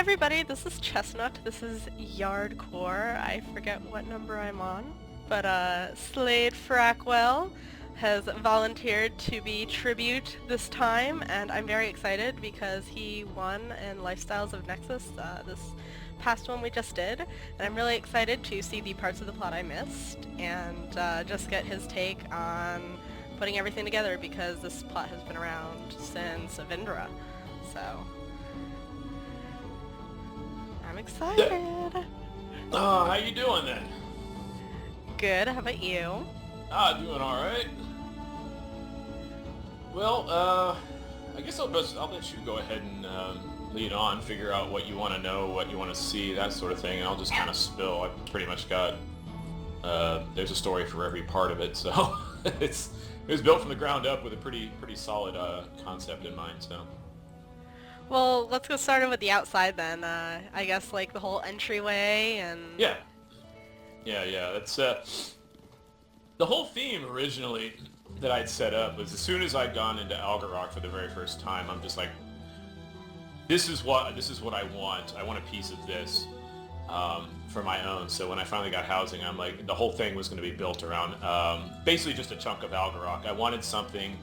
everybody, this is Chestnut. This is Yardcore. I forget what number I'm on, but Slade Frackwell has volunteered to be tribute this time, and I'm very excited because he won in Lifestyles of Nexus, this past one we just did, and I'm really excited to see the parts of the plot I missed and just get his take on putting everything together because this plot has been around since Avindra, so I'm excited. How you doing then? Good, how about you? Doing alright. Well, I guess I'll let you go ahead and lead on, figure out what you want to know, what you want to see, that sort of thing, and I'll just kind of spill. I've pretty much got, there's a story for every part of it, so it was built from the ground up with a pretty solid concept in mind, so. Well, let's get started with the outside then. I guess like the whole entryway and... Yeah. That's, the whole theme originally that I'd set up was as soon as I'd gone into Algarok for the very first time, I'm just like, this is what I want. I want a piece of this for my own. So when I finally got housing, I'm like, the whole thing was going to be built around basically just a chunk of Algarok. I wanted something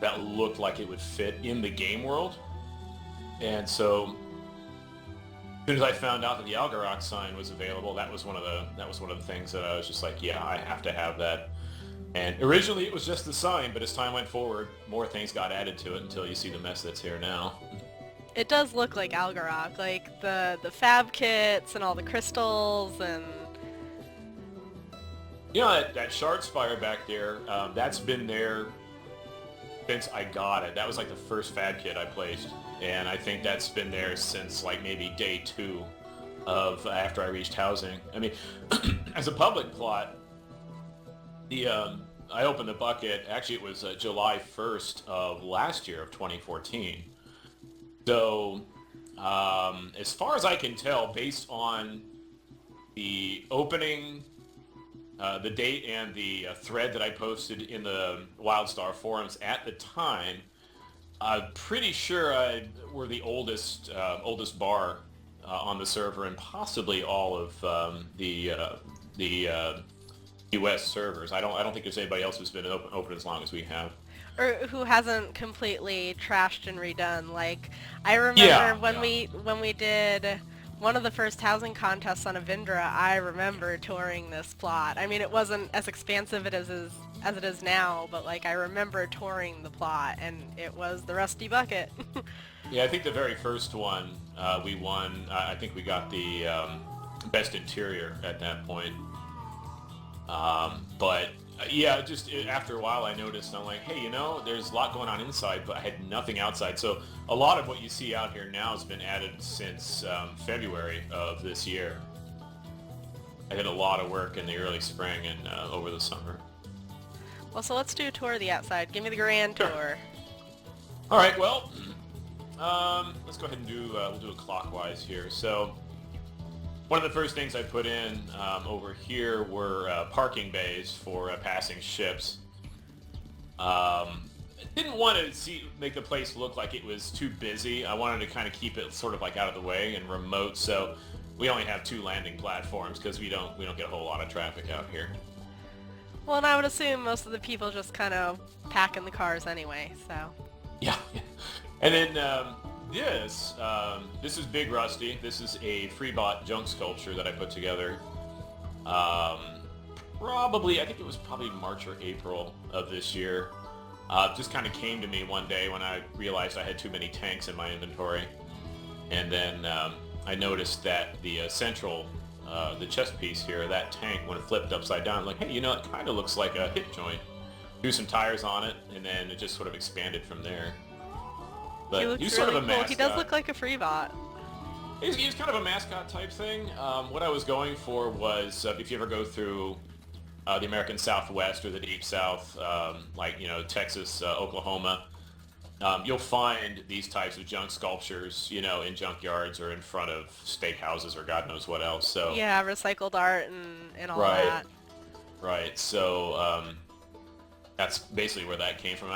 that looked like it would fit in the game world. And so as soon as I found out that the Algarok sign was available, that was one of the things that I was just like, yeah, I have to have that. And originally it was just the sign, but as time went forward, more things got added to it until you see the mess that's here now. It does look like Algarok, like the fab kits and all the crystals and... You know, that shard spire back there, that's been there since I got it. That was like the first fab kit I placed. And I think that's been there since like maybe day 2 of after I reached housing. I mean, as a public plot, I opened the bucket, actually it was July 1st of last year of 2014. So, as far as I can tell, based on the opening, the date and the thread that I posted in the WildStar forums at the time, I'm pretty sure we're the oldest bar on the server, and possibly all of the U.S. servers. I don't think there's anybody else who's been open as long as we have. Or who hasn't completely trashed and redone. Like, I remember when we did one of the first housing contests on Avindra, I remember touring this plot. I mean, it wasn't as expansive as it is now, but like I remember touring the plot, and it was the Rusty Bucket. Yeah, I think the very first one we won. I think we got the best interior at that point. But yeah, just after a while I noticed, I'm like, hey, you know, there's a lot going on inside, but I had nothing outside. So a lot of what you see out here now has been added since February of this year. I did a lot of work in the early spring and over the summer. Well, so let's do a tour of the outside. Give me the grand tour. All right, well, let's go ahead and we'll do it clockwise here. So one of the first things I put in over here were parking bays for passing ships. Didn't want to make the place look like it was too busy. I wanted to kind of keep it sort of like out of the way and remote, so we only have 2 landing platforms because we don't get a whole lot of traffic out here. Well, and I would assume most of the people just kind of pack in the cars anyway, so... Yeah. And then this is Big Rusty. This is a free-bot junk sculpture that I put together. I think it was probably March or April of this year. Just kind of came to me one day when I realized I had too many tanks in my inventory. And then I noticed that the central, the chest piece here, that tank, when it flipped upside down, I'm like, hey, you know, it kind of looks like a hip joint. Threw some tires on it, and then it just sort of expanded from there. But he looks he's really sort of a cool. mascot. He does look like a free bot. He's kind of a mascot type thing. What I was going for was, if you ever go through the American Southwest or the Deep South, like, you know, Texas, Oklahoma, you'll find these types of junk sculptures, you know, in junkyards or in front of steakhouses or God knows what else. So yeah, recycled art and all that. Right. So that's basically where that came from.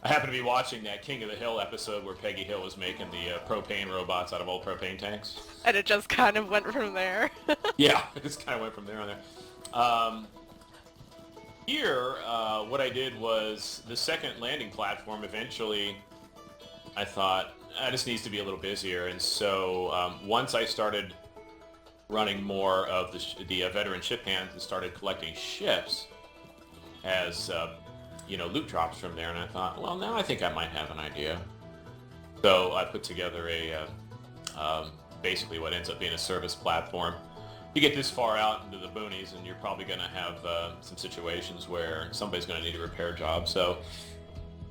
I happened to be watching that King of the Hill episode where Peggy Hill was making the propane robots out of old propane tanks. And it just kind of went from there. Yeah, it just kind of went from there on there. Here, what I did was the second landing platform. Eventually, I thought, this needs to be a little busier. And so once I started running more of the veteran ship hands and started collecting ships as loot drops from there, and I thought, well, now I think I might have an idea. So I put together a basically what ends up being a service platform. You get this far out into the boonies, and you're probably going to have some situations where somebody's going to need a repair job. So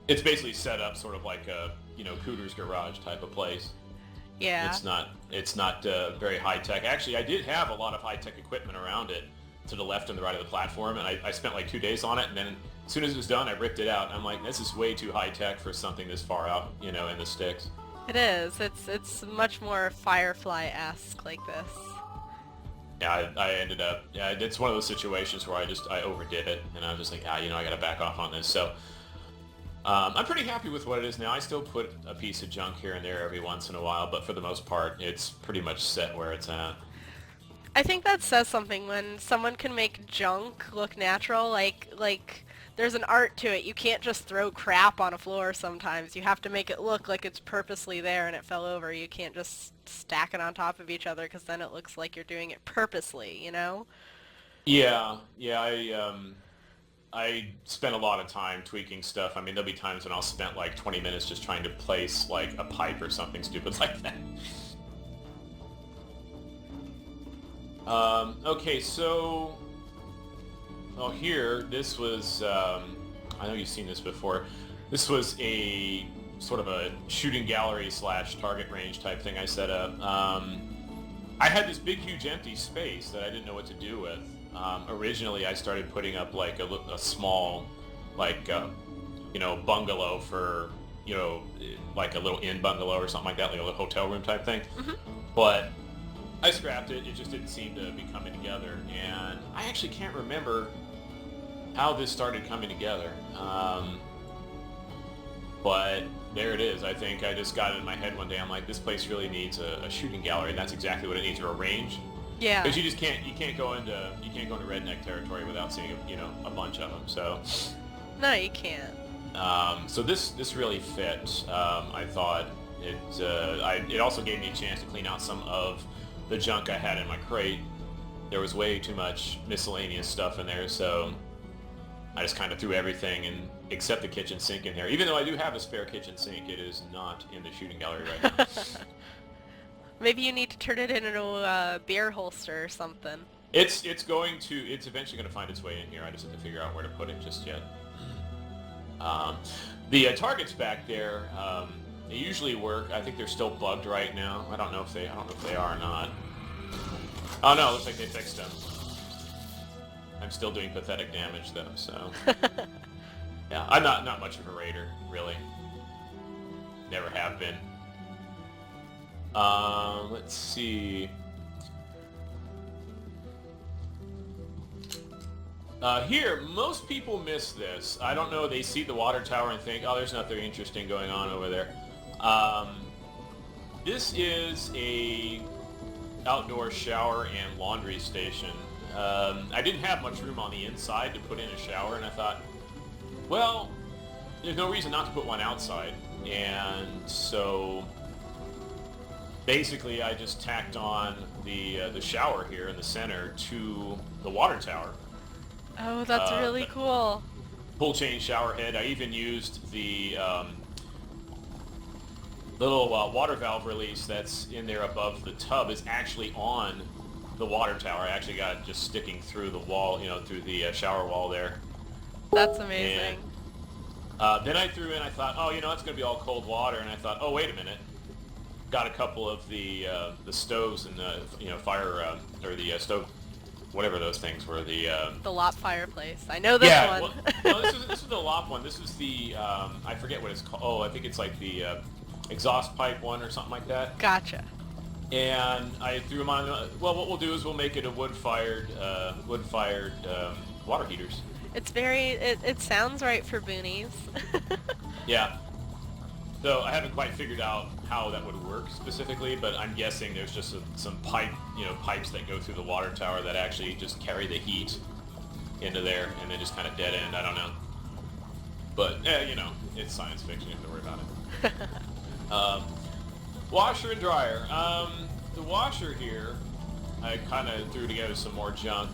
it's basically set up sort of like a Cooter's garage type of place. Yeah. It's not very high tech. Actually, I did have a lot of high tech equipment around it to the left and the right of the platform, and I spent like 2 days on it, and then as soon as it was done, I ripped it out. I'm like, this is way too high tech for something this far out, in the sticks. It is. It's much more Firefly-esque like this. Yeah, I ended up, it's one of those situations where I overdid it, and I was just like, I gotta back off on this. So I'm pretty happy with what it is now. I still put a piece of junk here and there every once in a while, but for the most part, it's pretty much set where it's at. I think that says something when someone can make junk look natural, like there's an art to it. You can't just throw crap on a floor sometimes. You have to make it look like it's purposely there and it fell over. You can't just stack it on top of each other because then it looks like you're doing it purposely, Yeah, I spent a lot of time tweaking stuff. I mean, there'll be times when I'll spend like 20 minutes just trying to place like a pipe or something stupid like that. Okay, so here, this was, I know you've seen this before. This was a sort of a shooting gallery / target range type thing I set up. I had this big, huge empty space that I didn't know what to do with. Originally, I started putting up like a small, like, bungalow for, like a little inn bungalow or something like that, like a little hotel room type thing. Mm-hmm. But I scrapped it. It just didn't seem to be coming together. And I actually can't remember how this started coming together. But there it is. I think I just got it in my head one day. I'm like, this place really needs a shooting gallery, and that's exactly what it needs, or a range. Yeah. Because you can't go into redneck territory without seeing a bunch of them. So. No, you can't. So this really fit. I thought it also gave me a chance to clean out some of the junk I had in my crate. There was way too much miscellaneous stuff in there, so I just kind of threw everything except the kitchen sink in here. Even though I do have a spare kitchen sink, it is not in the shooting gallery right now. Maybe you need to turn it into a beer holster or something. It's eventually going to find its way in here. I just have to figure out where to put it just yet. The targets back there, they usually work. I think they're still bugged right now. I don't know if they are or not. Oh no, it looks like they fixed them. I'm still doing pathetic damage though, so. Yeah, I'm not much of a raider, really. Never have been. Let's see. Here, most people miss this. I don't know, they see the water tower and think, oh, there's nothing interesting going on over there. This is a outdoor shower and laundry station. I didn't have much room on the inside to put in a shower, and I thought, well, there's no reason not to put one outside. And so basically I just tacked on the shower here in the center to the water tower. Oh, that's really cool. Pull chain shower head. I even used the little water valve release that's in there above the tub is actually on the water tower. I actually got it just sticking through the wall, through the shower wall there. That's amazing. And then I threw in, I thought, oh, it's going to be all cold water, and I thought, oh, wait a minute. Got a couple of the stoves and the fire or the stove, whatever those things were. The lop fireplace. I know this one. Well, no, this was the lop one. This is the I forget what it's called. Oh, I think it's like the exhaust pipe one or something like that. Gotcha. And I threw them on. Well, what we'll do is we'll make it a wood-fired water heaters. It's very, it sounds right for boonies. Yeah. So I haven't quite figured out how that would work specifically, but I'm guessing there's just some pipes that go through the water tower that actually just carry the heat into there and then just kind of dead end. I don't know. But, it's science fiction. You don't have to worry about it. Washer and dryer. The washer here, I kind of threw together some more junk.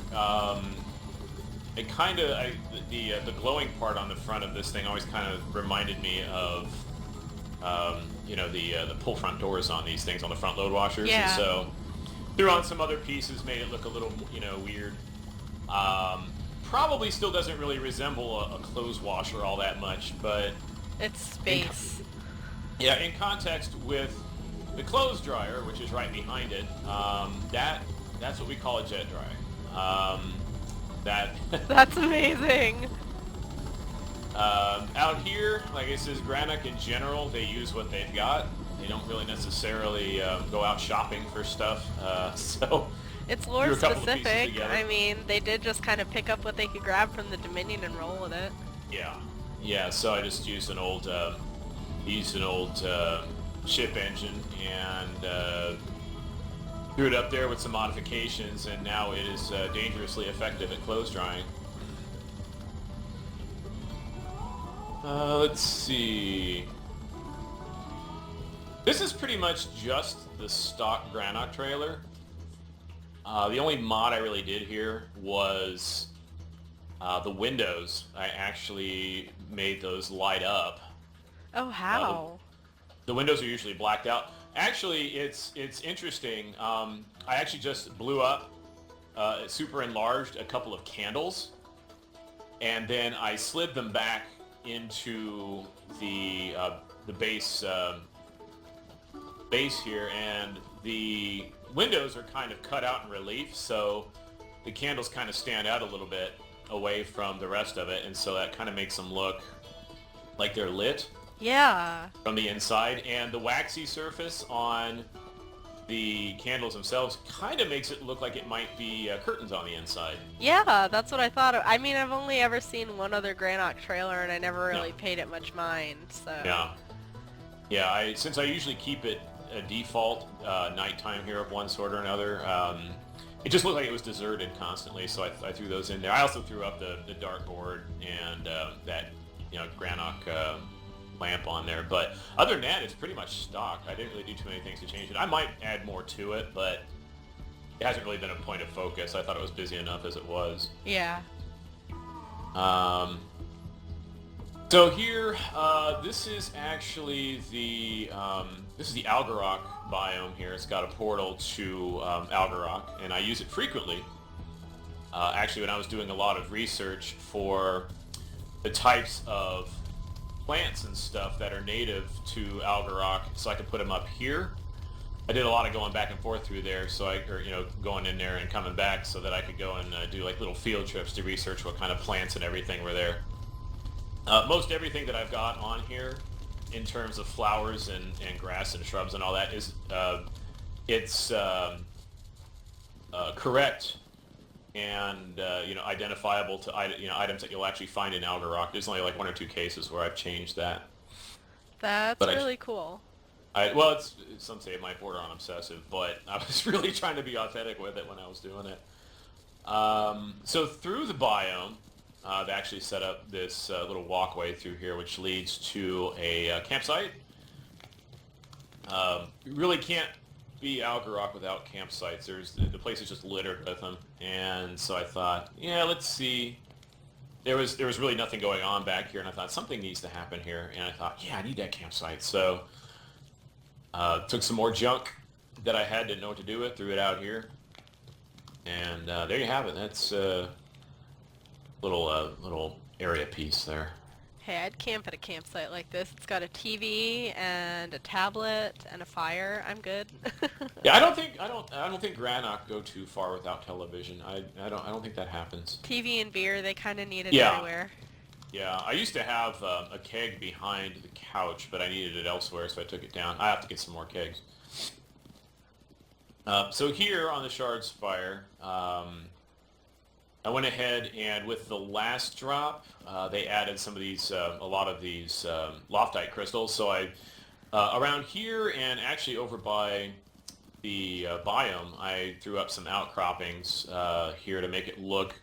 The glowing part on the front of this thing always kind of reminded me of, the pull front doors on these things, on the front load washers. Yeah. And so threw on some other pieces, made it look a little, weird. Probably still doesn't really resemble a clothes washer all that much, but It's space. in context with the clothes dryer, which is right behind it, that's what we call a jet dryer. That's amazing. Out here, like it says, Granite in general, they use what they've got. They don't really necessarily go out shopping for stuff. So It's lore threw a couple of pieces specific. together. I mean, they did just kind of pick up what they could grab from the Dominion and roll with it. Yeah. So I just used an old ship engine and threw it up there with some modifications, and now it is dangerously effective at clothes drying. Let's see. This is pretty much just the stock Granok trailer. The only mod I really did here was the windows. I actually made those light up. Oh, how? The windows are usually blacked out. Actually, it's interesting. I actually just blew up, super enlarged a couple of candles, and then I slid them back into the base here, and the windows are kind of cut out in relief, so the candles kind of stand out a little bit away from the rest of it, and so that kind of makes them look like they're lit. Yeah. From the inside, and the waxy surface on the candles themselves kind of makes it look like it might be curtains on the inside. Yeah, that's what I thought. I mean, I've only ever seen one other Granok trailer, and I never really paid it much mind, so... Yeah, since I usually keep it a default nighttime here of one sort or another, it just looked like it was deserted constantly, so I threw those in there. I also threw up the dartboard and that Granok lamp on there, but other than that, it's pretty much stock. I didn't really do too many things to change it. I might add more to it, but it hasn't really been a point of focus. I thought it was busy enough as it was. Yeah. So here, this is actually the Algarok biome here. It's got a portal to Algarok, and I use it frequently. Actually, when I was doing a lot of research for the types of plants and stuff that are native to Algarok, so I could put them up here. I did a lot of going back and forth through there, going in there and coming back, so that I could go and do like little field trips to research what kind of plants and everything were there. Most everything that I've got on here, in terms of flowers and grass and shrubs and all that, is it's correct and identifiable to items that you'll actually find in Algarok. There's only like one or two cases where I've changed that. That's really cool. Some say it might border on obsessive, but I was really trying to be authentic with it when I was doing it. So through the biome, they actually set up this little walkway through here, which leads to a campsite. You really can't be Algarok without campsites. The place is just littered with them, and so I thought, let's see. There was really nothing going on back here, and I thought something needs to happen here, and I thought, I need that campsite. So took some more junk that I had, didn't know what to do with, threw it out here, and there you have it. That's little area piece there. Hey, I'd camp at a campsite like this. It's got a TV and a tablet and a fire. I'm good. Yeah, I don't think Granok go too far without television. I don't think that happens. TV and beer, they kind of need it everywhere. Yeah, I used to have a keg behind the couch, but I needed it elsewhere, so I took it down. I have to get some more kegs. So here on the Shards Fire, I went ahead and with the last drop, they added some of these, a lot of these loftite crystals. So I, around here and actually over by the biome, I threw up some outcroppings here to make it look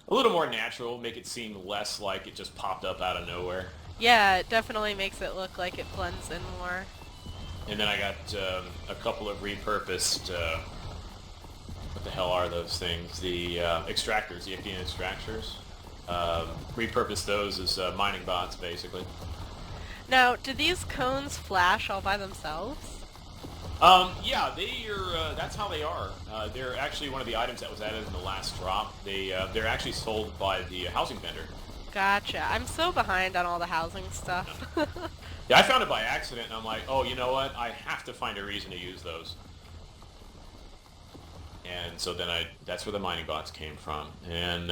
a little more natural, make it seem less like it just popped up out of nowhere. Yeah, it definitely makes it look like it blends in more. And then I got a couple of repurposed, what the hell are those things? The extractors, the Ictian extractors. Repurposed those as mining bots, basically. Now, do these cones flash all by themselves? Yeah, they are. That's how they are. They're actually one of the items that was added in the last drop. They're actually sold by the housing vendor. Gotcha. I'm so behind on all the housing stuff. Yeah, I found it by accident, and I'm like, oh, you know what? I have to find a reason to use those. And so then that's where the mining bots came from. And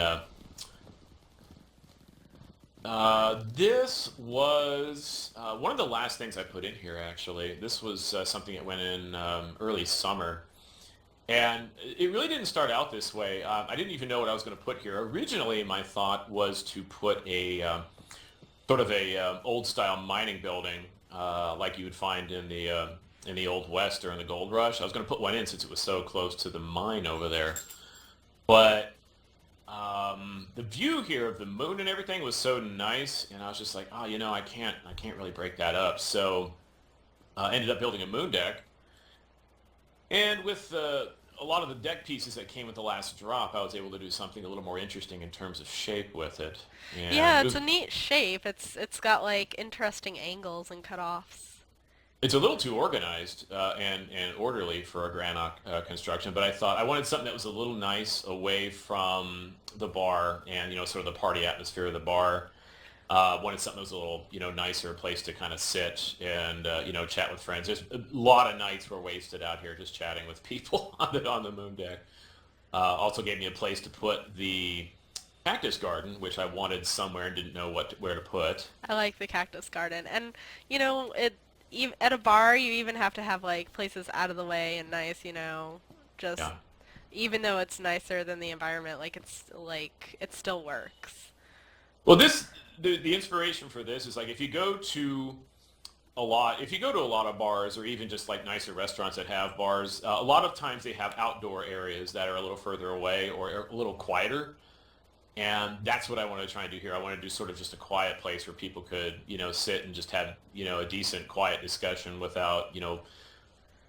this was one of the last things I put in here, actually. This was something that went in early summer. And it really didn't start out this way. I didn't even know what I was going to put here. Originally, my thought was to put a sort of a old-style mining building like you would find in the Old West during the Gold Rush. I was going to put one in since it was so close to the mine over there. But the view here of the moon and everything was so nice, and I was just like, oh, you know, I can't really break that up. So I ended up building a moon deck. And with a lot of the deck pieces that came with the last drop, I was able to do something a little more interesting in terms of shape with it. And Yeah, it's a neat shape. It's got like interesting angles and cutoffs. it's a little too organized and orderly for a granite construction, but I thought I wanted something that was a little nice away from the bar and, you know, sort of the party atmosphere of the bar. Wanted something that was a little, you know, nicer place to kind of sit and, you know, chat with friends. There's a lot of nights were wasted out here just chatting with people on the moon deck. Also gave me a place to put the cactus garden, which I wanted somewhere and didn't know where to put. I like the cactus garden, and you know, at a bar you even have to have like places out of the way and nice, you know, just Yeah. even though it's nicer than the environment, like it still works. Well, the inspiration for this is like if you go to a lot of bars or even just like nicer restaurants that have bars, a lot of times they have outdoor areas that are a little further away or a little quieter. And that's what I want to try and do here. I want to do sort of just a quiet place where people could, you know, sit and just have, you know, a decent quiet discussion without, you know,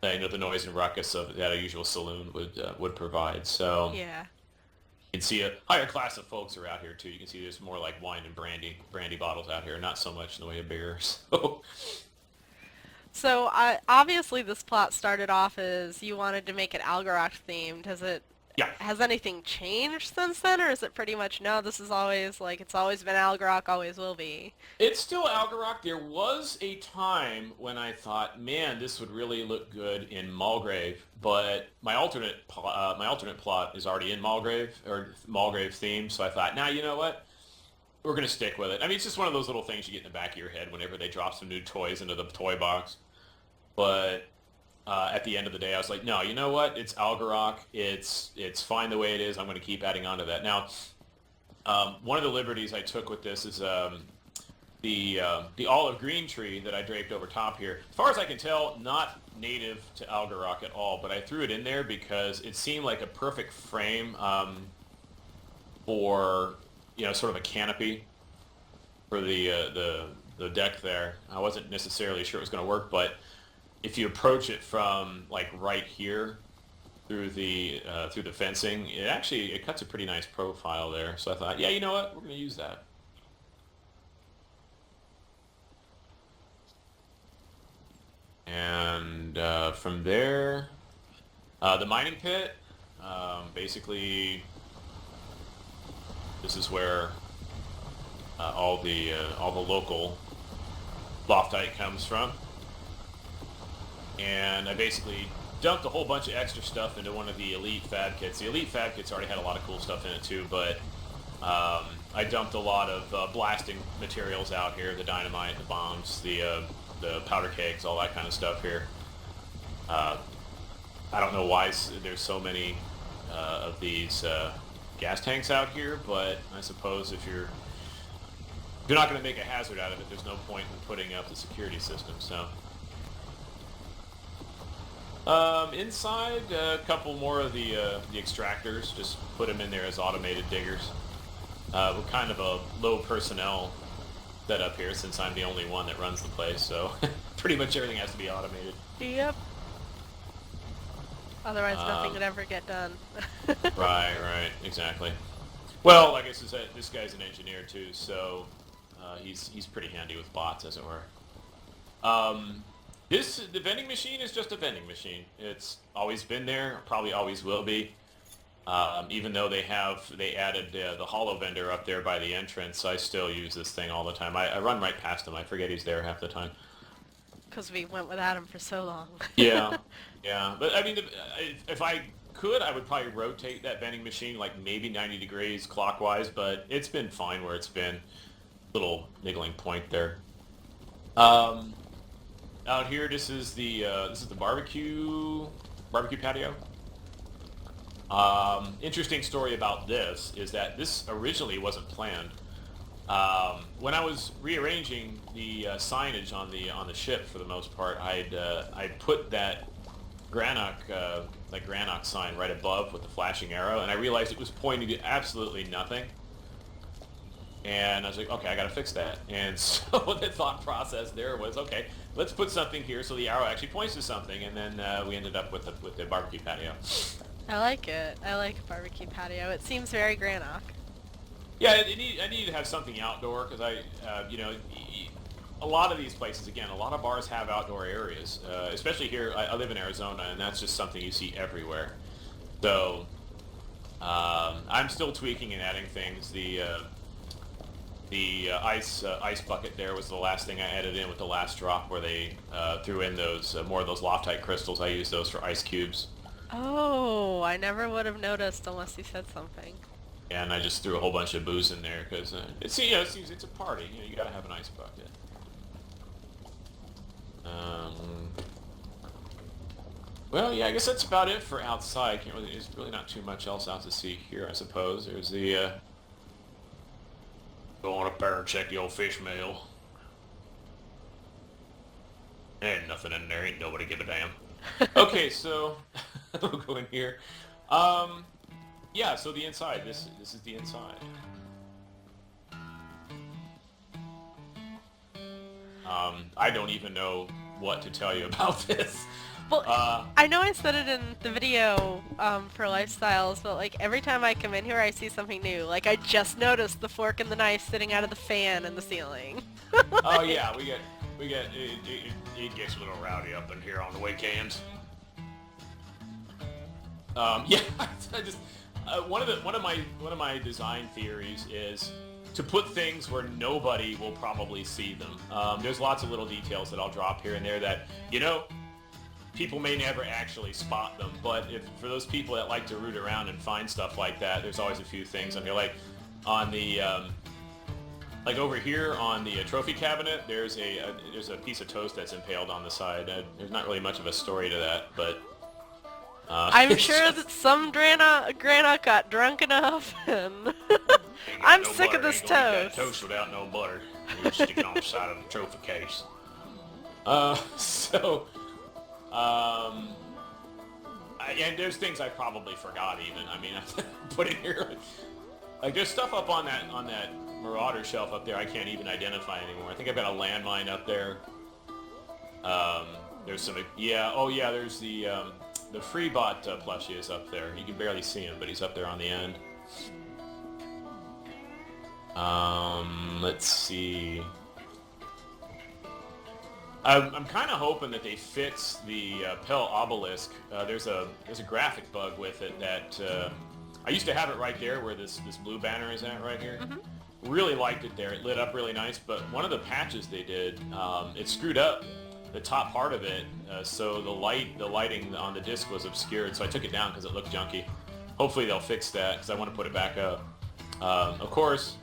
the noise and ruckus that a usual saloon would provide. So Yeah. you can see a higher class of folks are out here too. You can see there's more like wine and brandy bottles out here, not so much in the way of beer. So So obviously this plot started off as you wanted to make it Algorok themed. yeah. Has anything changed since then, or is it pretty much no, this is always like it's always been Algorok, always will be? It's still Algorok. There was a time when I thought, man, this would really look good in Mulgrave, but my alternate plot is already in Mulgrave or Mulgrave theme, so I thought, nah, you know what? We're gonna stick with it. I mean, it's just one of those little things you get in the back of your head whenever they drop some new toys into the toy box. But at the end of the day, I was like, no, you know what? It's Algorok. It's fine the way it is. I'm going to keep adding on to that. Now, one of the liberties I took with this is the olive green tree that I draped over top here. As far as I can tell, not native to Algorok at all, but I threw it in there because it seemed like a perfect frame for, you know, sort of a canopy for the deck there. I wasn't necessarily sure it was going to work, but if you approach it from like right here through the fencing, it cuts a pretty nice profile there. So I thought, yeah, you know what, we're going to use that. And from there, the mining pit, basically, this is where all the local loftite comes from. And I basically dumped a whole bunch of extra stuff into one of the elite fab kits. The elite fab kits already had a lot of cool stuff in it too, but I dumped a lot of blasting materials out here, the dynamite, the bombs, the powder kegs, all that kind of stuff here. I don't know why there's so many of these gas tanks out here, but I suppose if you're not going to make a hazard out of it, there's no point in putting up the security system, so. Inside, a couple more of the extractors, just put them in there as automated diggers. We're kind of a low personnel setup here since I'm the only one that runs the place, so pretty much everything has to be automated. Yep. Otherwise nothing would ever get done. Right, exactly. Well, like I said, this guy's an engineer too, so he's pretty handy with bots, as it were. The vending machine is just a vending machine. It's always been there, probably always will be. Even though they added the holo vendor up there by the entrance, I still use this thing all the time. I run right past him. I forget he's there half the time. Because we went without him for so long. Yeah. But I mean, if I could, I would probably rotate that vending machine like maybe 90 degrees clockwise, but it's been fine where it's been. Little niggling point there. Out here, this is the barbecue patio. Interesting story about this is that this originally wasn't planned. When I was rearranging the signage on the ship, for the most part, I put that Granok sign right above with the flashing arrow, and I realized it was pointing to absolutely nothing. And I was like, okay, I gotta fix that. And so the thought process there was, okay, let's put something here so the arrow actually points to something, and then we ended up with the barbecue patio. I like it. I like a barbecue patio. It seems very Granok. Yeah, I need to have something outdoor because a lot of these places, again, a lot of bars have outdoor areas, especially here. I live in Arizona, and that's just something you see everywhere. So I'm still tweaking and adding things. The ice bucket there was the last thing I added in with the last drop, where they threw in those more of those Loftite crystals. I use those for ice cubes. Oh, I never would have noticed unless you said something. Yeah, and I just threw a whole bunch of booze in there because it's a party. You gotta have an ice bucket. Well, yeah, I guess that's about it for outside. There's really not too much else out to see here, I suppose. There's the go on up there and check the old fish meal. Ain't nothing in there. Ain't nobody give a damn. Okay, so we'll go in here. Yeah, so the inside. This is the inside. I don't even know what to tell you about this. Well, I know I said it in the video for lifestyles, but like every time I come in here, I see something new. Like I just noticed the fork and the knife sitting out of the fan in the ceiling. Oh yeah, we get it gets a little rowdy up in here on the weekends. Yeah, I just one of my design theories is to put things where nobody will probably see them. There's lots of little details that I'll drop here and there that people may never actually spot them, but for those people that like to root around and find stuff like that, there's always a few things on here. Like on the like over here on the trophy cabinet, there's a piece of toast that's impaled on the side. There's not really much of a story to that, but I'm sure that some Granok got drunk enough, and I'm no sick butter. of this Ain't gonna eat toast. that toast without no butter. You stick it on the side of the trophy case. And there's things I probably forgot even. I mean, I put in here like there's stuff up on that Marauder shelf up there I can't even identify anymore. I think I've got a landmine up there. There's some there's the Freebot plushie is up there. You can barely see him, but he's up there on the end. Let's see. I'm kind of hoping that they fix the Pell Obelisk. There's a graphic bug with it that I used to have it right there where this blue banner is at right here. Mm-hmm. Really liked it there. It lit up really nice, but one of the patches they did, it screwed up the top part of it, so the lighting on the disc was obscured. So I took it down because it looked junky. Hopefully they'll fix that because I want to put it back up. Of course,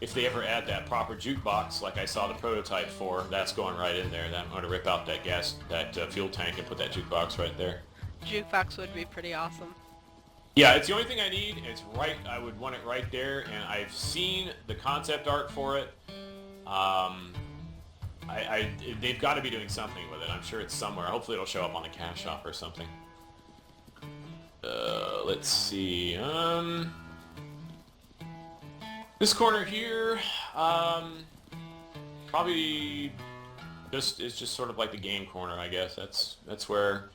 if they ever add that proper jukebox like I saw the prototype for, that's going right in there. I'm going to rip out that fuel tank and put that jukebox right there. Jukebox would be pretty awesome. Yeah, it's the only thing I need. It's right. I would want it right there, and I've seen the concept art for it. They've got to be doing something with it. I'm sure it's somewhere. Hopefully it'll show up on the cash shop or something. Let's see. This corner here, probably it's just sort of like the game corner, I guess. That's where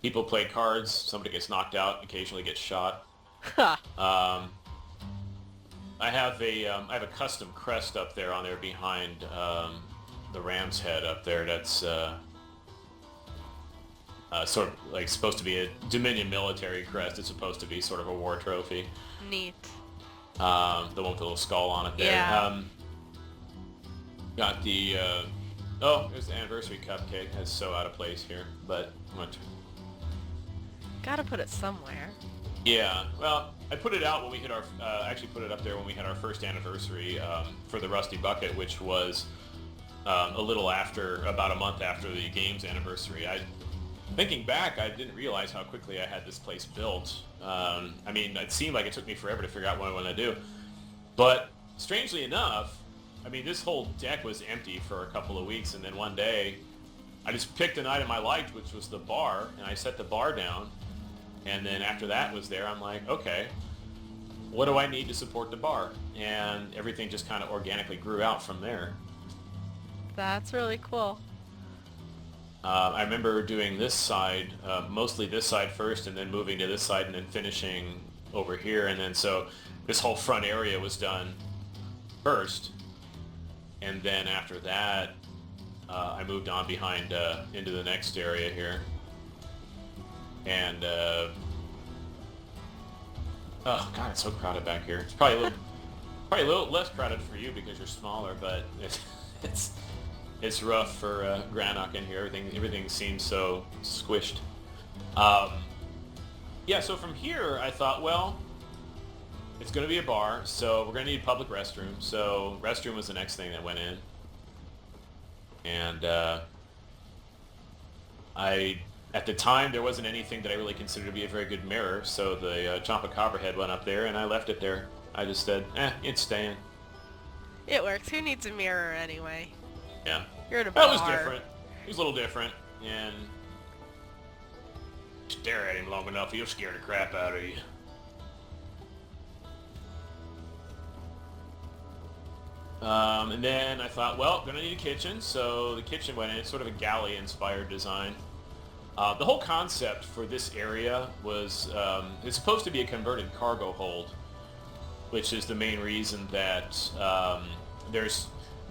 people play cards. Somebody gets knocked out, occasionally gets shot. I have a custom crest up there on there behind the ram's head up there. That's sort of like supposed to be a Dominion military crest. It's supposed to be sort of a war trophy. Neat. The one with the little skull on it there. Yeah. Got the oh, there's the anniversary cupcake. That's so out of place here, but what? Gotta put it somewhere. Yeah, well, I put it out when we hit our, actually put it up there when we had our first anniversary for the Rusty Bucket, which was a little after, about a month after the game's anniversary. Thinking back, I didn't realize how quickly I had this place built. I mean, it seemed like it took me forever to figure out what I wanted to do. But, strangely enough, I mean, this whole deck was empty for a couple of weeks, and then one day, I just picked an item I liked, which was the bar, and I set the bar down. And then after that was there, I'm like, okay, what do I need to support the bar? And everything just kind of organically grew out from there. That's really cool. I remember doing this side, mostly this side first, and then moving to this side, and then finishing over here. And then so this whole front area was done first. And then after that, I moved on behind into the next area here. And, oh god, it's so crowded back here. It's probably a little less crowded for you because you're smaller, but it's rough for Granok in here. Everything seems so squished. Yeah, so from here I thought, well, it's going to be a bar, so we're going to need a public restroom. So restroom was the next thing that went in. And at the time, there wasn't anything that I really considered to be a very good mirror, so the Champa Copperhead went up there, and I left it there. I just said, it's staying. It works. Who needs a mirror anyway? Yeah. You're at a bar. That was different. It was a little different, and stare at him long enough, he'll scare the crap out of you. And then I thought, well, gonna need a kitchen, so the kitchen went in. It's sort of a galley-inspired design. The whole concept for this area was, it's supposed to be a converted cargo hold, which is the main reason that there's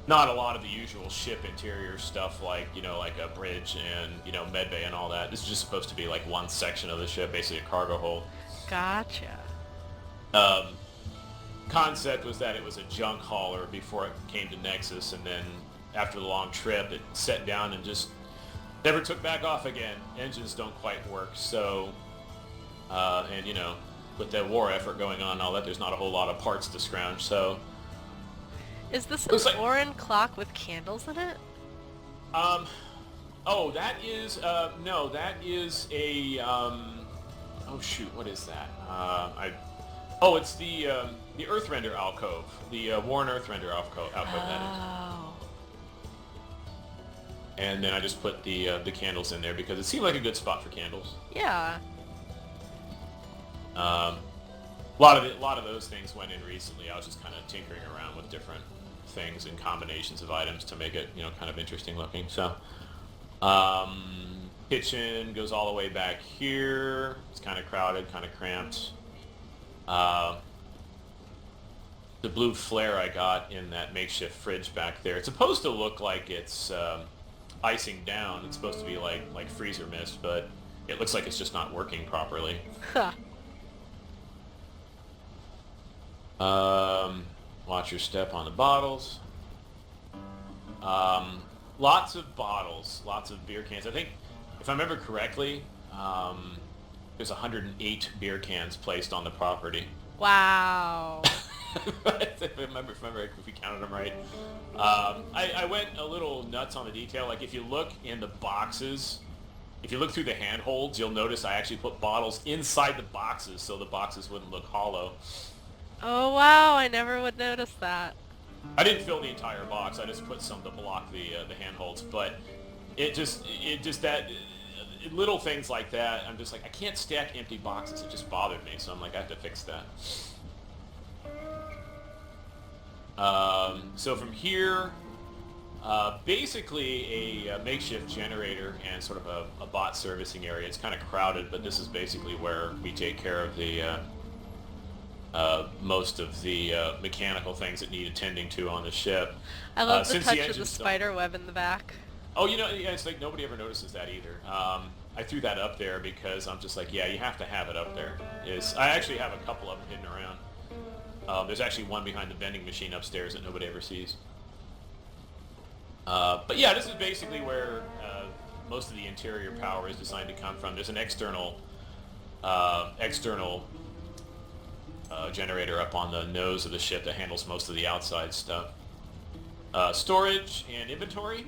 not a lot of the usual ship interior stuff like, like a bridge and, medbay and all that. This is just supposed to be like one section of the ship, basically a cargo hold. Gotcha. Concept was that it was a junk hauler before it came to Nexus, and then after the long trip, it set down and just never took back off again. Engines don't quite work, so, and with that war effort going on and all that, there's not a whole lot of parts to scrounge, so. Is this an Orin clock with candles in it? Oh, that is, no, that is a, oh shoot, what is that? It's the Earthrender alcove, the Warren Earthrender alcove that is. And then I just put the candles in there because it seemed like a good spot for candles. Yeah. A lot of those things went in recently. I was just kind of tinkering around with different things and combinations of items to make it, kind of interesting looking. So, kitchen goes all the way back here. It's kind of crowded, kind of cramped. The blue flare I got in that makeshift fridge back there. It's supposed to look like it's icing down. It's supposed to be like freezer mist, but it looks like it's just not working properly. Watch your step on the bottles. Lots of bottles, lots of beer cans. I think, if I remember correctly, there's 108 beer cans placed on the property. Wow. if we counted them right. I went a little nuts on the detail. Like if you look in the boxes if you look through the handholds, you'll notice I actually put bottles inside the boxes so the boxes wouldn't look hollow. Oh wow, I never would notice that. I didn't fill the entire box. I just put some to block the handholds, but it just that little things like that. I'm just like, I can't stack empty boxes. It just bothered me, so I'm like, I have to fix that. So from here, basically a makeshift generator and sort of a bot servicing area. It's kind of crowded, but this is basically where we take care of the most of the mechanical things that need attending to on the ship. I love the Since touch of the engines spider web in the back. Oh, you know, yeah, it's like nobody ever notices that either. I threw that up there because I'm just like, yeah, you have to have it up there. I actually have a couple of them hidden around. There's actually one behind the vending machine upstairs that nobody ever sees. But yeah, this is basically where most of the interior power is designed to come from. There's an external generator up on the nose of the ship that handles most of the outside stuff. Storage and inventory.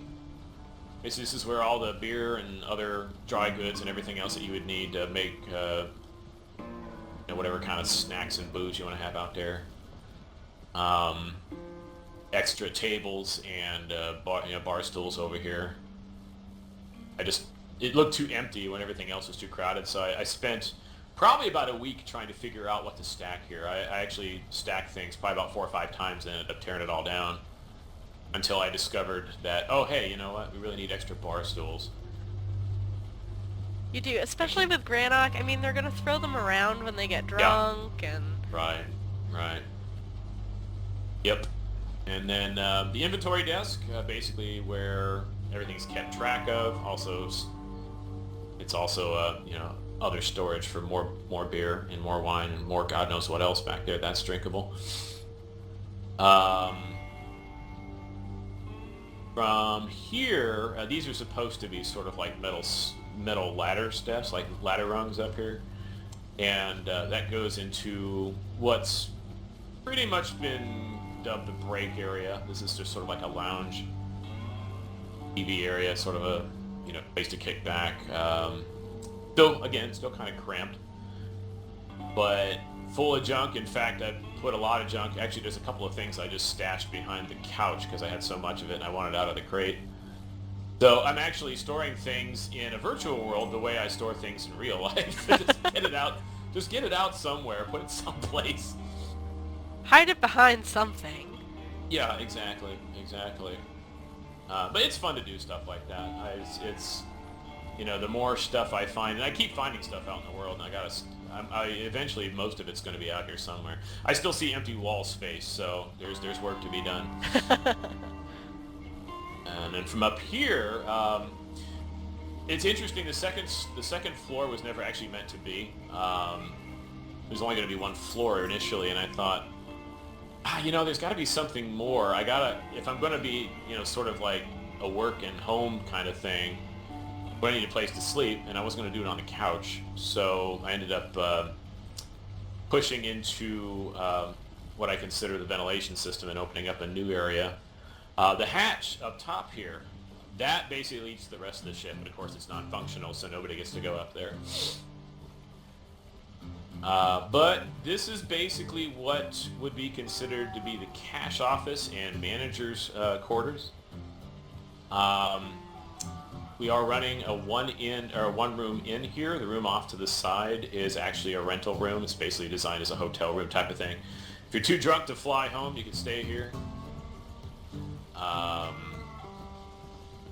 This is where all the beer and other dry goods and everything else that you would need to make whatever kind of snacks and booze you want to have out there. Extra tables and bar stools over here. It looked too empty when everything else was too crowded, so I spent probably about a week trying to figure out what to stack here. I actually stacked things probably about 4 or 5 times and ended up tearing it all down until I discovered that, oh hey, you know what, we really need extra bar stools. You do, especially with Granok. I mean, they're gonna throw them around when they get drunk and... Right. Yep. And then the inventory desk, basically where everything's kept track of. Also, it's also other storage for more beer and more wine and more God knows what else back there that's drinkable. From here, these are supposed to be sort of like metal ladder steps, like ladder rungs up here, and that goes into what's pretty much been dubbed the break area. This is just sort of like a lounge TV area, sort of a place to kick back. Still kind of cramped, but full of junk. In fact, I put a lot of junk. Actually, there's a couple of things I just stashed behind the couch because I had so much of it and I wanted it out of the crate. So I'm actually storing things in a virtual world the way I store things in real life. Just get it out. Just get it out somewhere. Put it someplace. Hide it behind something. Yeah, exactly. But it's fun to do stuff like that. It's the more stuff I find, and I keep finding stuff out in the world, and eventually most of it's going to be out here somewhere. I still see empty wall space, so there's work to be done. And then from up here, it's interesting. The second floor was never actually meant to be. There's only going to be one floor initially, and I thought, there's got to be something more. If I'm going to be, sort of like a work and home kind of thing, I need a place to sleep, and I wasn't going to do it on the couch. So I ended up pushing into what I consider the ventilation system and opening up a new area. The hatch up top here, that basically leads to the rest of the ship, but of course it's non-functional, so nobody gets to go up there. But this is basically what would be considered to be the cash office and manager's quarters. We are running a one room in here. The room off to the side is actually a rental room. It's basically designed as a hotel room type of thing. If you're too drunk to fly home, you can stay here.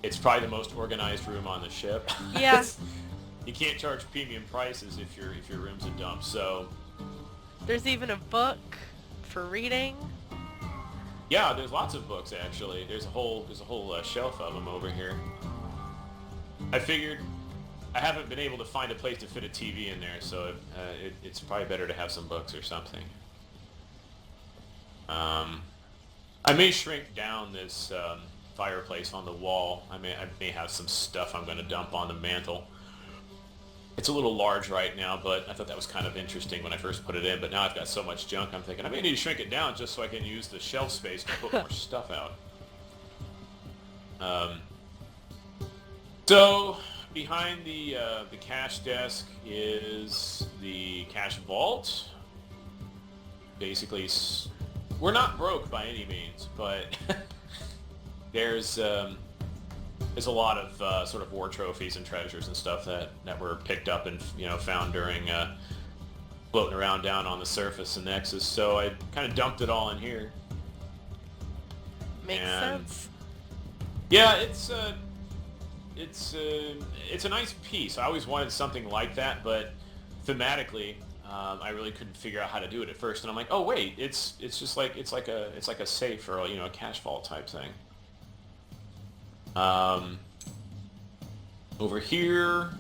It's probably the most organized room on the ship. Yeah. You can't charge premium prices if your room's a dump. So there's even a book for reading. Yeah, there's lots of books actually. There's a whole shelf of them over here. I figured I haven't been able to find a place to fit a TV in there, so it's probably better to have some books or something. I may shrink down this fireplace on the wall. I may have some stuff I'm going to dump on the mantle. It's a little large right now, but I thought that was kind of interesting when I first put it in, but now I've got so much junk, I'm thinking I may need to shrink it down just so I can use the shelf space to put more stuff out. So, behind the cash desk is the cash vault. Basically, we're not broke by any means, but there's a lot of sort of war trophies and treasures and stuff that were picked up and found during floating around down on the surface in Nexus. So I kind of dumped it all in here. Makes sense. Yeah, it's a nice piece. I always wanted something like that, but thematically, I really couldn't figure out how to do it at first. And I'm like, oh wait, it's just like it's like a safe or a cash vault type thing. Over here.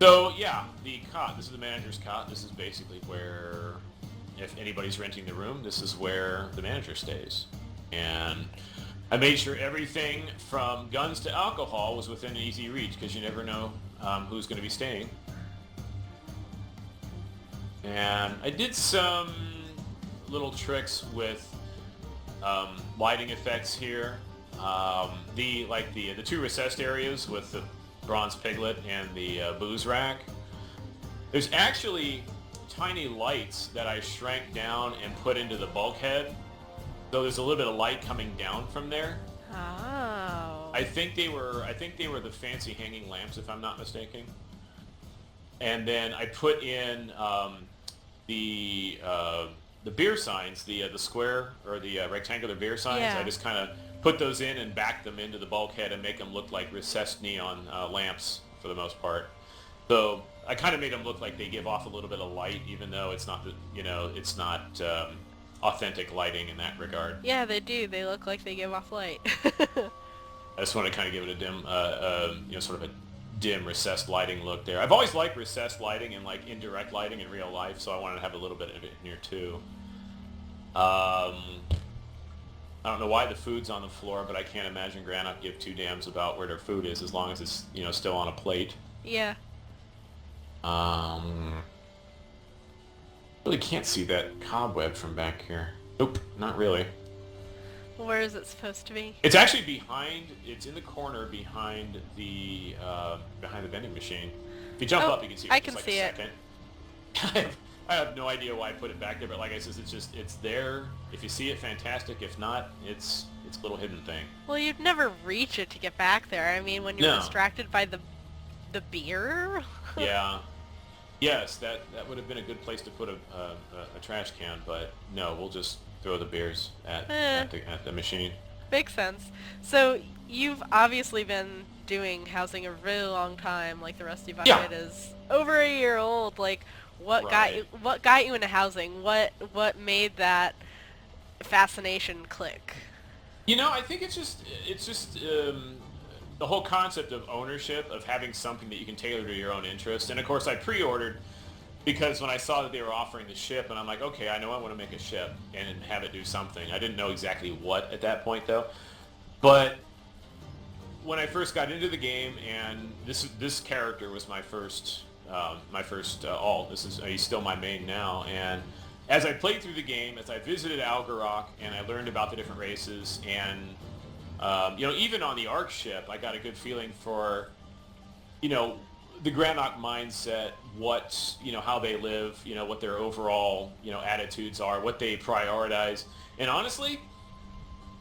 So yeah, the cot. This is the manager's cot. This is basically where, if anybody's renting the room, this is where the manager stays. And I made sure everything from guns to alcohol was within easy reach, because you never know who's going to be staying. And I did some little tricks with lighting effects here. The two recessed areas with the bronze piglet and the booze rack. There's actually tiny lights that I shrank down and put into the bulkhead. So there's a little bit of light coming down from there. Oh. I think they were the fancy hanging lamps, if I'm not mistaken. And then I put in the beer signs, the square or the rectangular beer signs. Yeah. I just kind of put those in and back them into the bulkhead and make them look like recessed neon lamps for the most part. So I kind of made them look like they give off a little bit of light, even though it's not it's not authentic lighting in that regard. Yeah, they do. They look like they give off light. I just want to kind of give it a dim, sort of a dim recessed lighting look there. I've always liked recessed lighting and like indirect lighting in real life, so I wanted to have a little bit of it in here too. I don't know why the food's on the floor, but I can't imagine Granite give two damns about where their food is as long as it's still on a plate. Yeah. Really can't see that cobweb from back here. Nope, not really. Where is it supposed to be? It's actually behind. It's in the corner behind the vending machine. If you jump up, you can see it. I can see it. I have no idea why I put it back there, but like I said, it's there. If you see it, fantastic. If not, it's a little hidden thing. Well, you'd never reach it to get back there. I mean, when you're distracted by the beer. Yeah. Yes, that would have been a good place to put a trash can, but no, we'll just throw the beers at the machine. Makes sense. So you've obviously been doing housing a really long time. Like the Rusty Bucket is over a year old. Like what got you into housing? What made that fascination click? I think it's just the whole concept of ownership, of having something that you can tailor to your own interest. And of course I pre-ordered because when I saw that they were offering the ship, and I'm like, okay, I know I want to make a ship and have it do something. I didn't know exactly what at that point though. But when I first got into the game, and this character was my first alt. He's still my main now. And as I played through the game, as I visited Algarok and I learned about the different races, and even on the Ark ship, I got a good feeling for, the Granok mindset, how they live, what their overall, attitudes are, what they prioritize. And honestly,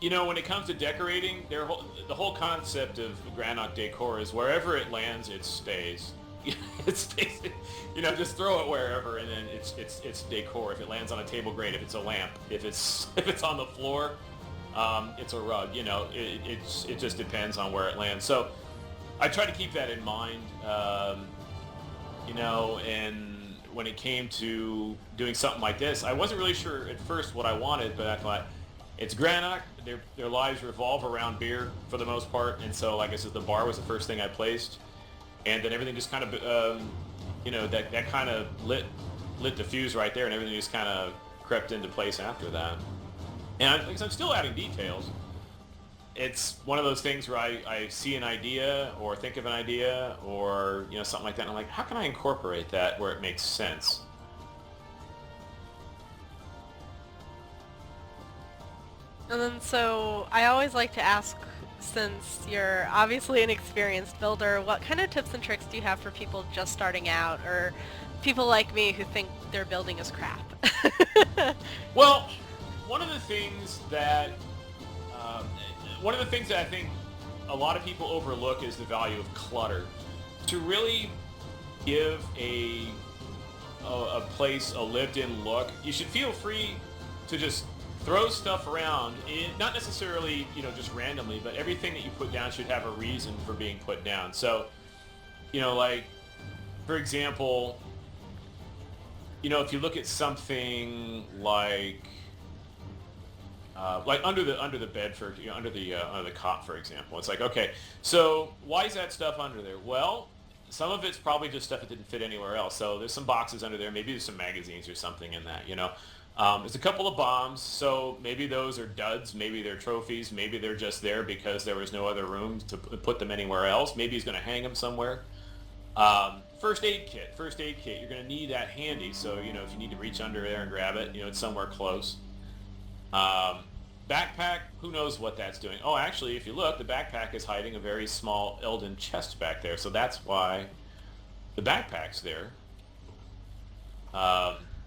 when it comes to decorating, the whole concept of Granok decor is wherever it lands, it stays. It's basic, just throw it wherever, and then it's decor. If it lands on a table, great. If it's a lamp, if it's on the floor, it's a rug. It just depends on where it lands. So I try to keep that in mind. And when it came to doing something like this, I wasn't really sure at first what I wanted, but I thought it's Granok. Their lives revolve around beer for the most part, and so like I said, the bar was the first thing I placed, and then everything just kind of that kind of lit the fuse right there, and everything just kind of crept into place after that. And I'm still adding details. It's one of those things where I see an idea or think of an idea or something like that, and I'm like, how can I incorporate that where it makes sense? And then so I always like to ask since you're obviously an experienced builder, what kind of tips and tricks do you have for people just starting out, or people like me who think their building is crap? Well, one of the things that I think a lot of people overlook is the value of clutter. To really give a place a lived-in look, you should feel free to just throw stuff around, not necessarily, just randomly, but everything that you put down should have a reason for being put down. So, like, for example, if you look at something like under the bed, for under the cot, for example, it's like, okay, so why is that stuff under there? Well, some of it's probably just stuff that didn't fit anywhere else. So there's some boxes under there. Maybe there's some magazines or something in that, There's a couple of bombs, so maybe those are duds. Maybe they're trophies. Maybe they're just there because there was no other room to put them anywhere else. Maybe he's going to hang them somewhere. First aid kit. You're going to need that handy. So, if you need to reach under there and grab it, it's somewhere close. Backpack, who knows what that's doing. Oh, actually, if you look, the backpack is hiding a very small Elden chest back there. So that's why the backpack's there.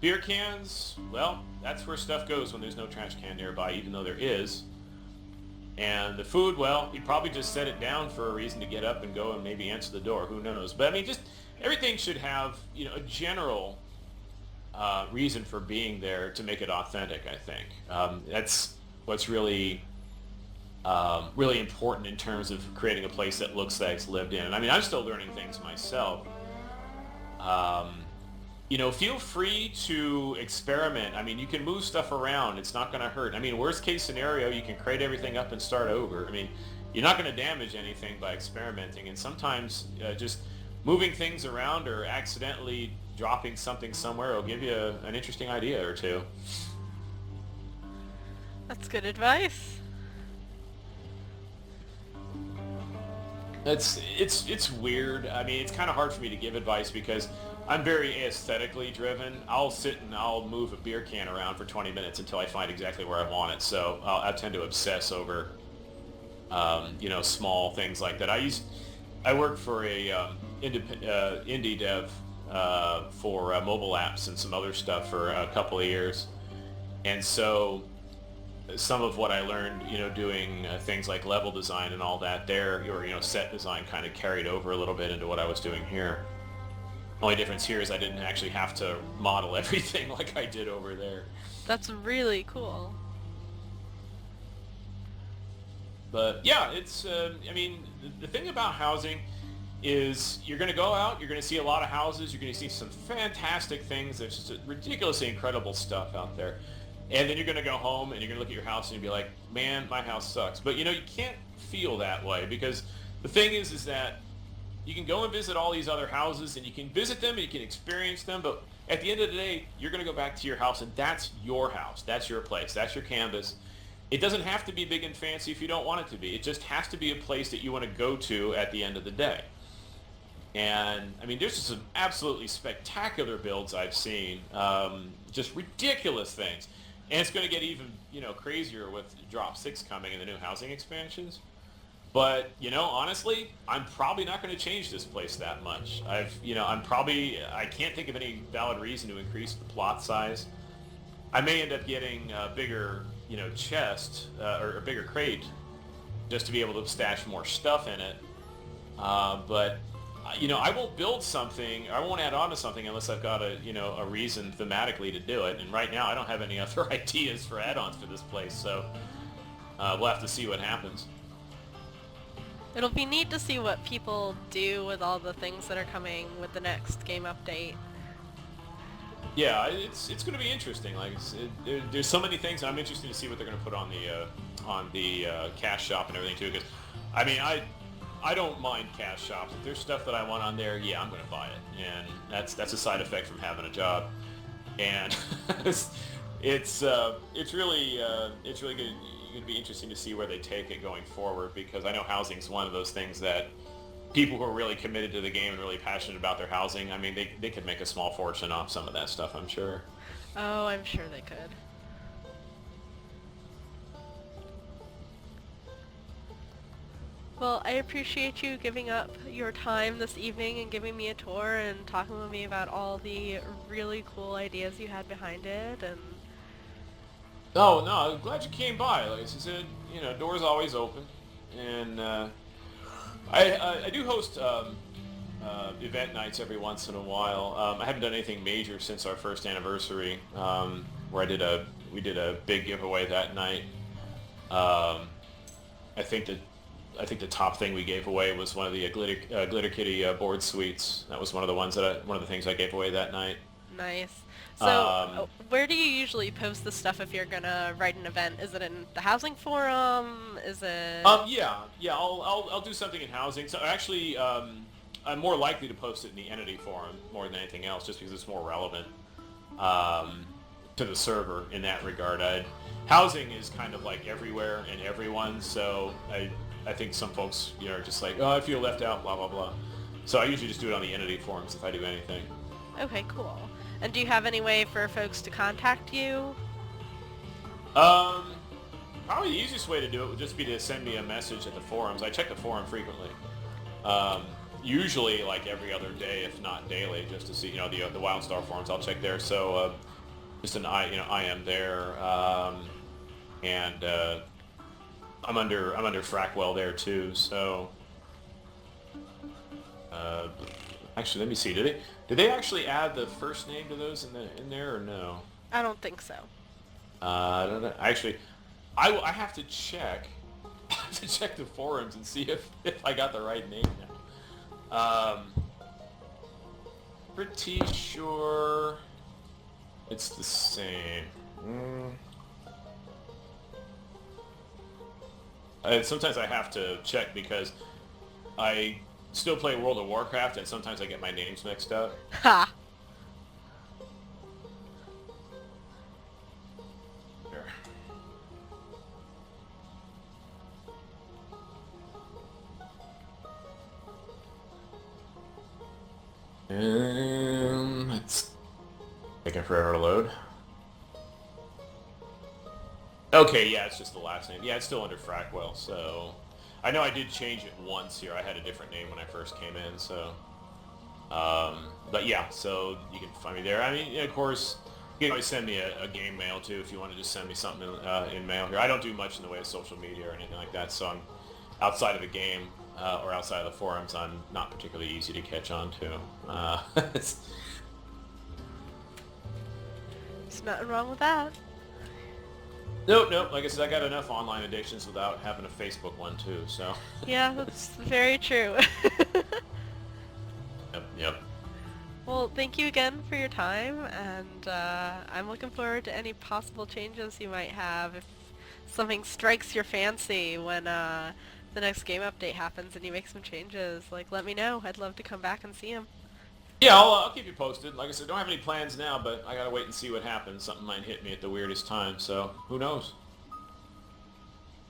Beer cans, well, that's where stuff goes when there's no trash can nearby, even though there is. And the food, well, you probably just set it down for a reason to get up and go and maybe answer the door. Who knows? But, I mean, just everything should have, a general reason for being there to make it authentic, I think. That's what's really really important in terms of creating a place that looks like it's lived in. And I mean, I'm still learning things myself. Feel free to experiment. I mean, you can move stuff around. It's not going to hurt. I mean, worst case scenario, you can crate everything up and start over. I mean, you're not going to damage anything by experimenting. And sometimes just moving things around or accidentally dropping something somewhere will give you an interesting idea or two. That's good advice. It's weird. I mean, it's kind of hard for me to give advice because I'm very aesthetically driven. I'll sit and I'll move a beer can around for 20 minutes until I find exactly where I want it. So I tend to obsess over, small things like that. I worked for a indie dev for mobile apps and some other stuff for a couple of years, and so some of what I learned, doing things like level design and all that there, or set design, kind of carried over a little bit into what I was doing here. Only difference here is I didn't actually have to model everything like I did over there. That's really cool. But yeah, it's, the thing about housing is you're going to go out, you're going to see a lot of houses, you're going to see some fantastic things, there's just ridiculously incredible stuff out there. And then you're going to go home and you're going to look at your house and you'll be like, man, my house sucks. But you can't feel that way, because the thing is that you can go and visit all these other houses and you can visit them and you can experience them, but at the end of the day, you're going to go back to your house, and that's your house. That's your place. That's your canvas. It doesn't have to be big and fancy if you don't want it to be. It just has to be a place that you want to go to at the end of the day. And, I mean, there's just some absolutely spectacular builds I've seen. Just ridiculous things. And it's going to get even, crazier with Drop 6 coming and the new housing expansions. But, honestly, I'm probably not going to change this place that much. I can't think of any valid reason to increase the plot size. I may end up getting a bigger, chest, or a bigger crate, just to be able to stash more stuff in it. But, I won't build something, I won't add on to something unless I've got a reason thematically to do it. And right now I don't have any other ideas for add-ons for this place, so we'll have to see what happens. It'll be neat to see what people do with all the things that are coming with the next game update. Yeah, it's going to be interesting. Like, there's so many things. I'm interested to see what they're going to put on the cash shop and everything too. Because, I mean, I don't mind cash shops. If there's stuff that I want on there, yeah, I'm going to buy it, and that's a side effect from having a job. And it's really good. Going to be interesting to see where they take it going forward, because I know housing's one of those things that people who are really committed to the game and really passionate about their housing, I mean, they could make a small fortune off some of that stuff, I'm sure. Oh, I'm sure they could. Well, I appreciate you giving up your time this evening and giving me a tour and talking with me about all the really cool ideas you had behind it. And Oh no, I'm glad you came by. Like I said, you know, doors always open, and I do host event nights every once in a while. I haven't done anything major since our first anniversary, where we did a big giveaway that night. Um, I think that I think the top thing we gave away was one of the Glitter Kitty board suites. That was one of the things I gave away that night. nice. So, Um, where do you usually post the stuff if you're gonna write an event? Is it in the housing forum? Is it... yeah, I'll do something in housing. So actually, I'm more likely to post it in the entity forum more than anything else, just because it's more relevant um, to the server in that regard. Housing is kind of like everywhere and everyone, so I think some folks, you know, are just like, oh, I feel left out, blah blah blah. So I usually just do it on the entity forums if I do anything. Okay, cool. And do you have any way for folks to contact you? Um, Probably the easiest way to do it would just be to send me a message at the forums. I check the forum frequently. Um, Usually like every other day, if not daily, just to see, you know, the WildStar forums. I'll check there. So just I am there, and I'm under Frackwell there too. So actually, let me see. Did they actually add the first name to those in there or no? I don't think so. I don't know. Actually, I have to check. I have to check the forums and see if I got the right name now. Pretty sure it's the same. Sometimes I have to check because I still play World of Warcraft and sometimes I get my names mixed up. Ha! There. It's taking forever to load. Okay, yeah, it's just the last name. Yeah, it's still under Frackwell, so... I know I did change it once here. I had a different name when I first came in, so... But yeah, so you can find me there. I mean, of course, you can always send me a game mail, too, if you want to just send me something in mail here. I don't do much in the way of social media or anything like that, so I'm outside of the game or outside of the forums, I'm not particularly easy to catch on to. There's nothing wrong with that. Nope. Like I said, I got enough online addictions without having a Facebook one too. So. Yeah, that's very true. Yep. Well, thank you again for your time, and I'm looking forward to any possible changes you might have if something strikes your fancy when the next game update happens and you make some changes. Like, let me know. I'd love to come back and see them. Yeah, I'll keep you posted. Like I said, don't have any plans now, but I gotta wait and see what happens. Something might hit me at the weirdest time, so who knows?